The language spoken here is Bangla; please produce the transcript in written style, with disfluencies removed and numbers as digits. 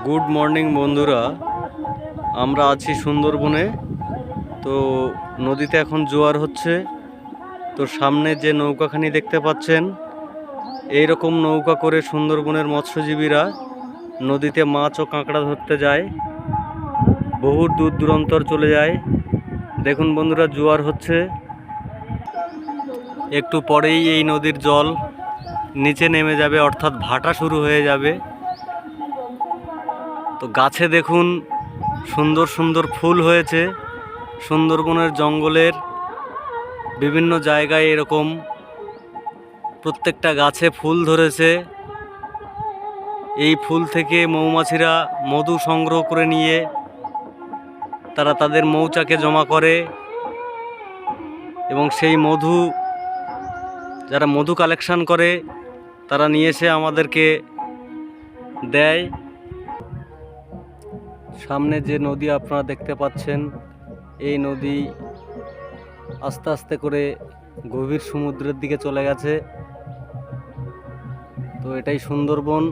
গুড মর্নিং বন্ধুরা, আমরা আছি সুন্দরবনে। তো নদীতে এখন জোয়ার হচ্ছে। তো সামনে যে নৌকাখানি দেখতে পাচ্ছেন, এই রকম নৌকা করে সুন্দরবনের মৎস্যজীবীরা নদীতে মাছ ও কাঁকড়া ধরতে যায়। বহু দূর দূরান্তর চলে যায়। দেখুন বন্ধুরা, জোয়ার হচ্ছে। একটু পরেই এই নদীর জল নিচে নেমে যাবে, অর্থাৎ ভাটা শুরু হয়ে যাবে। তো গাছে দেখুন সুন্দর সুন্দর ফুল হয়েছে। সুন্দরবনের জঙ্গলের বিভিন্ন জায়গায় এরকম প্রত্যেকটা গাছে ফুল ধরেছে। এই ফুল থেকে মৌমাছিরা মধু সংগ্রহ করে নিয়ে তারা তাদের মৌচাকে জমা করে, এবং সেই মধু যারা মধু কালেকশন করে তারা নিয়ে এসে আমাদেরকে দেয়। সামনে যে নদী আপনারা দেখতে পাচ্ছেন, এই নদী আস্তে আস্তে করে গভীর সমুদ্রের দিকে চলে গেছে। তো এটাই সুন্দরবন।